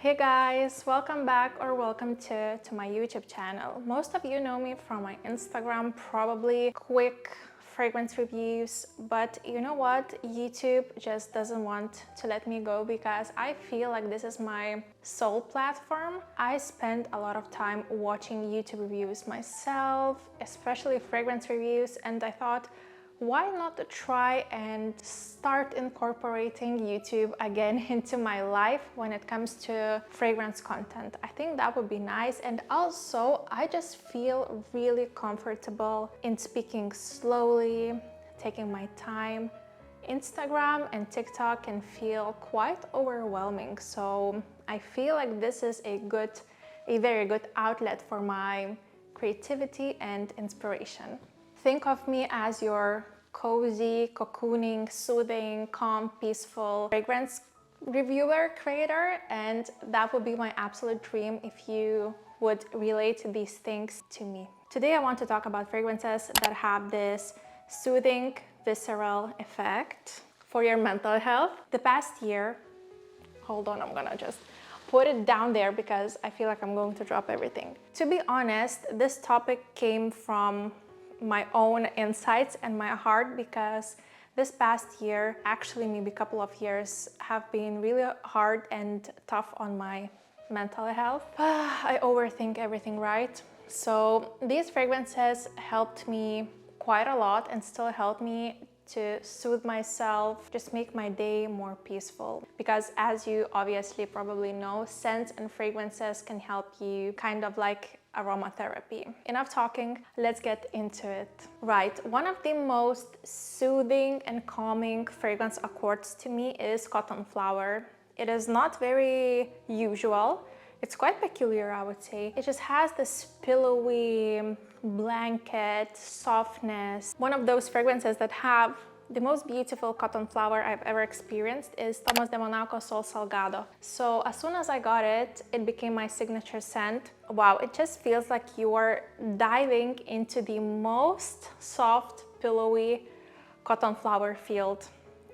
Hey guys, welcome back or welcome to my YouTube channel. Most of you know me from my Instagram, probably quick fragrance reviews, but you know what? YouTube just doesn't want to let me go because I feel like this is my sole platform. I spend a lot of time watching YouTube reviews myself, especially fragrance reviews, and I thought, why not try and start incorporating YouTube again into my life when it comes to fragrance content? I think that would be nice, and also I just feel really comfortable in speaking slowly, taking my time. Instagram and TikTok can feel quite overwhelming, so I feel like this is a very good outlet for my creativity and inspiration. Think of me as your cozy, cocooning, soothing, calm, peaceful fragrance reviewer, creator, and that would be my absolute dream if you would relate these things to me. Today I want to talk about fragrances that have this soothing, visceral effect for your mental health. The past year, hold on, I'm gonna just put it down there because I feel like I'm going to drop everything. To be honest, this topic came from my own insights and my heart because this past year, actually maybe a couple of years, have been really hard and tough on my mental health. I overthink everything, right? So these fragrances helped me quite a lot and still help me to soothe myself, just make my day more peaceful. Because as you obviously probably know, scents and fragrances can help you kind of like aromatherapy. Enough talking, let's get into it. Right, one of the most soothing and calming fragrance accords to me is cotton flower. It is not very usual. It's quite peculiar, I would say. It just has this pillowy blanket softness. One of those fragrances that have the most beautiful cotton flower I've ever experienced is Thomas de Monaco Sol Salgado. So as soon as I got it, it became my signature scent. Wow, it just feels like you are diving into the most soft, pillowy cotton flower field.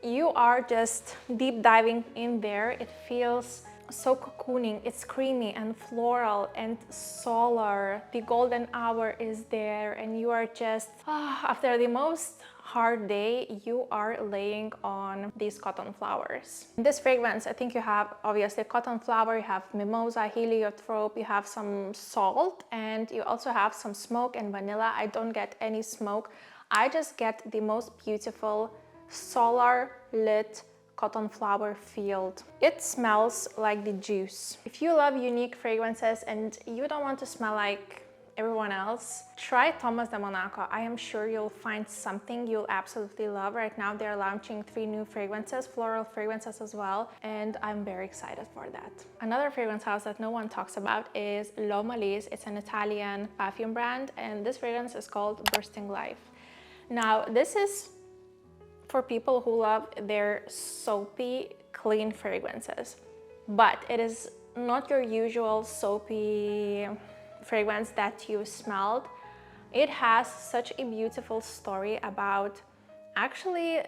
You are just deep diving in there. It feels so cocooning. It's creamy and floral and solar. The golden hour is there and you are just, after the most hard day, you are laying on these cotton flowers. In this fragrance, I think you have obviously cotton flower, you have mimosa, heliotrope, you have some salt, and you also have some smoke and vanilla. I don't get any smoke. I just get the most beautiful solar lit cotton flower field. It smells like the juice. If you love unique fragrances and you don't want to smell like everyone else, try Thomas de Monaco. I am sure you'll find something you'll absolutely love. Right now they're launching 3 new fragrances, floral fragrances as well, and I'm very excited for that. Another fragrance house that no one talks about is Maliz. It's an Italian perfume brand, and this fragrance is called Bursting Life. Now this is for people who love their soapy, clean fragrances, but it is not your usual soapy fragrance that you smelled. It has such a beautiful story about actually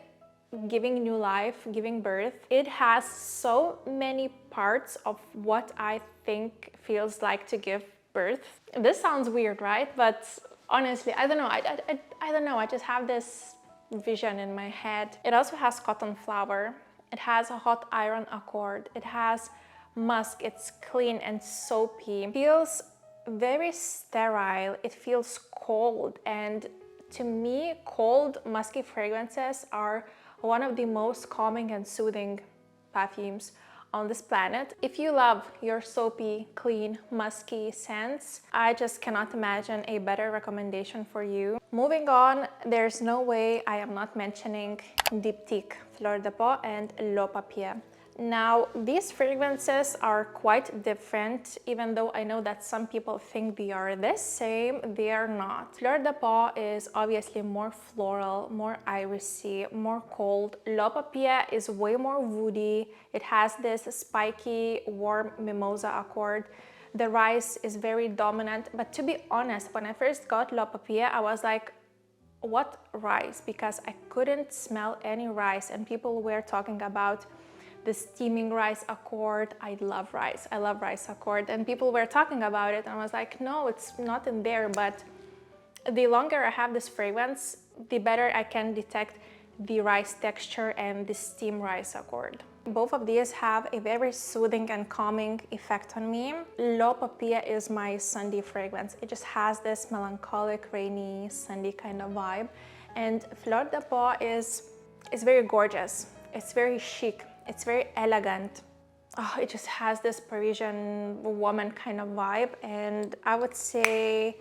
giving new life, giving birth. It has so many parts of what I think feels like to give birth. This sounds weird, right? But honestly, I don't know. I don't know. I just have this vision in my head. It also has cotton flower. It has a hot iron accord. It has musk. It's clean and soapy. It feels very sterile. It feels cold, and to me, cold, musky fragrances are one of the most calming and soothing perfumes on this planet. If you love your soapy, clean, musky scents, I just cannot imagine a better recommendation for you. Moving on, there's no way I am not mentioning Diptyque, Fleur de Peau, and Papier. Now, these fragrances are quite different, even though I know that some people think they are the same, they are not. Fleur de Peau is obviously more floral, more irisy, more cold. Papier is way more woody. It has this spiky, warm mimosa accord. The rice is very dominant, but to be honest, when I first got Papier, I was like, what rice? Because I couldn't smell any rice, and people were talking about the steaming rice accord. I love rice. I love rice accord. And people were talking about it, and I was like, no, it's not in there. But the longer I have this fragrance, the better I can detect the rice texture and the steam rice accord. Both of these have a very soothing and calming effect on me. Papier is my Sunday fragrance. It just has this melancholic, rainy, Sunday kind of vibe. And Fleur de Peau is very gorgeous. It's very chic. It's very elegant. Oh, it just has this Parisian woman kind of vibe. And I would say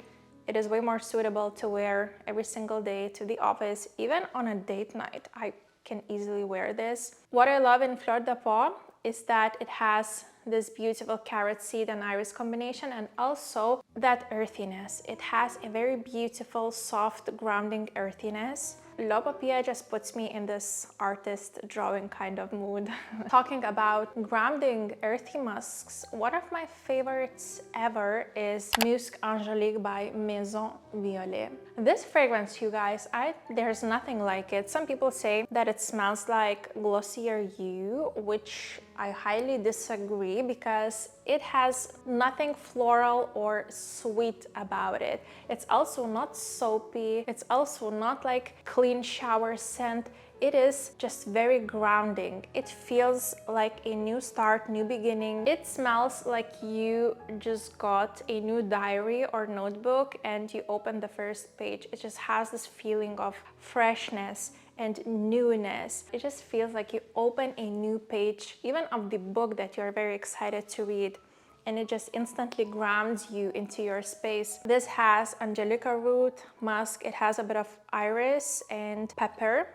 it is way more suitable to wear every single day to the office, even on a date night. I can easily wear this. What I love in Fleur de Peau is that it has this beautiful carrot seed and iris combination, and also that earthiness. It has a very beautiful, soft, grounding earthiness. Le Papier just puts me in this artist drawing kind of mood. Talking about grounding earthy musks, one of my favorites ever is Musc Angelique by Maison Violet. This fragrance, you guys, there's nothing like it. Some people say that it smells like Glossier You, which I highly disagree because it has nothing floral or sweet about it. It's also not soapy. It's also not like clean shower scent. It is just very grounding. It feels like a new start, new beginning. It smells like you just got a new diary or notebook and you open the first page. It just has this feeling of freshness and newness. It just feels like you open a new page, even of the book that you're very excited to read, and it just instantly grounds you into your space. This has Angelique root, musk, it has a bit of iris and pepper.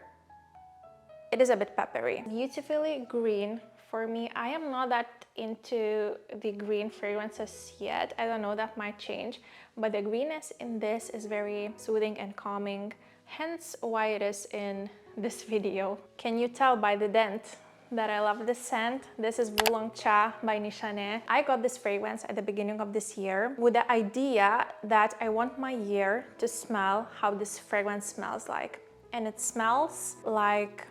It is a bit peppery. Beautifully green for me. I am not that into the green fragrances yet. I don't know, that might change, but the greenness in this is very soothing and calming, hence why it is in this video. Can you tell by the dent that I love this scent? This is Wulong Cha by Nishane. I got this fragrance at the beginning of this year with the idea that I want my year to smell how this fragrance smells like. And it smells like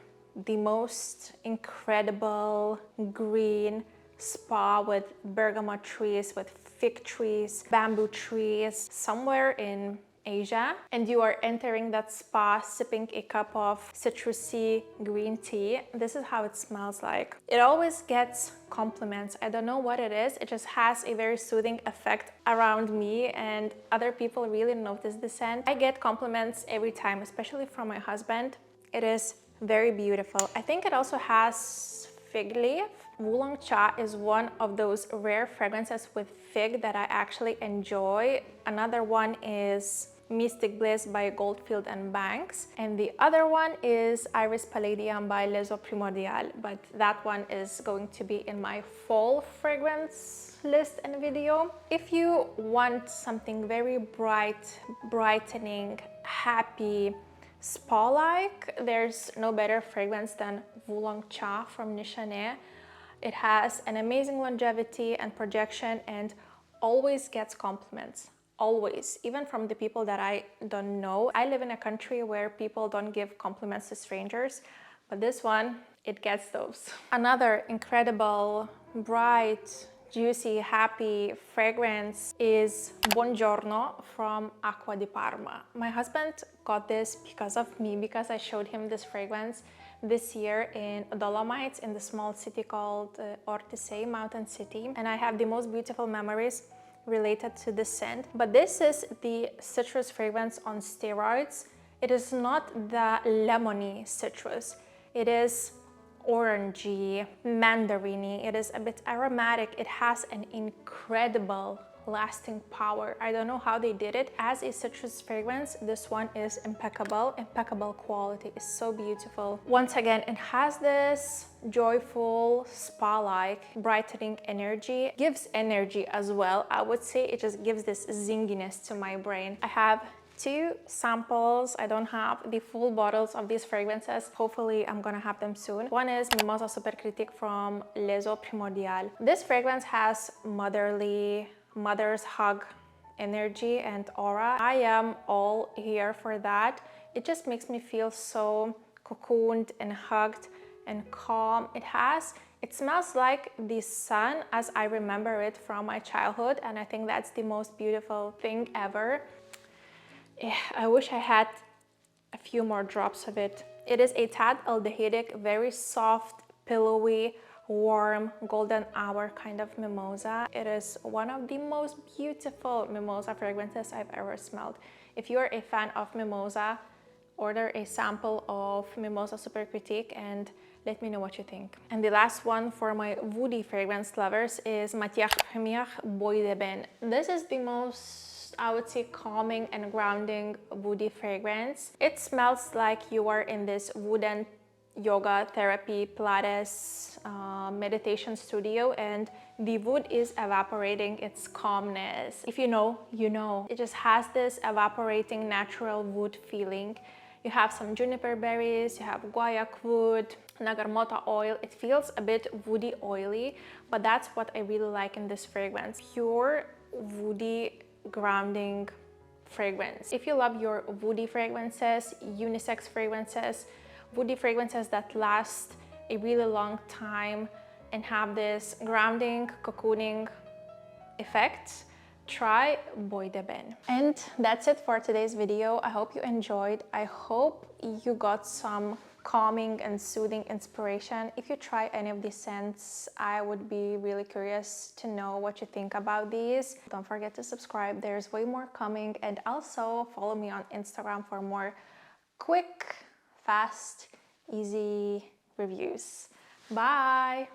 the most incredible green spa with bergamot trees, with fig trees, bamboo trees, somewhere in Asia, and you are entering that spa sipping a cup of citrusy green tea. This is how it smells like. It always gets compliments. I don't know what it is. It just has a very soothing effect around me, and other people really notice the scent. I get compliments every time, especially from my husband. It is very beautiful. I think it also has fig leaf. Wulong Cha is one of those rare fragrances with fig that I actually enjoy. Another one is Mystic Bliss by Goldfield and Banks, and the other one is Iris Palladium by Les Eaux Primordiales, but that one is going to be in my fall fragrance list and video. If you want something very bright, brightening, happy, spa-like, there's no better fragrance than Wulong Cha from Nishane. It has an amazing longevity and projection and always gets compliments. Always, even from the people that I don't know. I live in a country where people don't give compliments to strangers, but this one, it gets those. Another incredible, bright, juicy, happy fragrance is Buongiorno from Acqua di Parma. My husband got this because of me, because I showed him this fragrance this year in Dolomites in the small city called Ortisei, mountain city, and I have the most beautiful memories related to this scent. But this is the citrus fragrance on steroids. It is not the lemony citrus. It is orangey, mandarini. It is a bit aromatic. It has an incredible lasting power. I don't know how they did it. As a citrus fragrance, this one is impeccable. Impeccable quality. It's so beautiful. Once again, it has this joyful, spa-like, brightening energy. Gives energy as well. I would say it just gives this zinginess to my brain. I have 2 samples. I don't have the full bottles of these fragrances. Hopefully I'm gonna have them soon. One is Mimosa Supercritique from Les Eaux Primordiales. This fragrance has mother's hug energy and aura. I am all here for that. It just makes me feel so cocooned and hugged and calm. It has It smells like the sun as I remember it from my childhood, and I think that's the most beautiful thing ever. I wish I had a few more drops of it. It is a tad aldehydic, very soft, pillowy, warm, golden hour kind of mimosa. It is one of the most beautiful mimosa fragrances I've ever smelled. If you're a fan of mimosa, order a sample of Mimosa Supercritique and let me know what you think. And the last one for my woody fragrance lovers is Matiere Bois de Bain. This is the most, I would say, calming and grounding woody fragrance. It smells like you are in this wooden yoga, therapy, Pilates, meditation studio, and the wood is evaporating its calmness. If you know, you know. It just has this evaporating natural wood feeling. You have some juniper berries, you have guaiac wood, nagarmota oil. It feels a bit woody oily, but that's what I really like in this fragrance. Pure woody grounding fragrance. If you love your woody fragrances, unisex fragrances, woody fragrances that last a really long time and have this grounding, cocooning effect, try Bois de Bain. And that's it for today's video. I hope you enjoyed. I hope you got some calming and soothing inspiration. If you try any of these scents, I would be really curious to know what you think about these. Don't forget to subscribe. There's way more coming, and also follow me on Instagram for more quick, fast, easy reviews. Bye!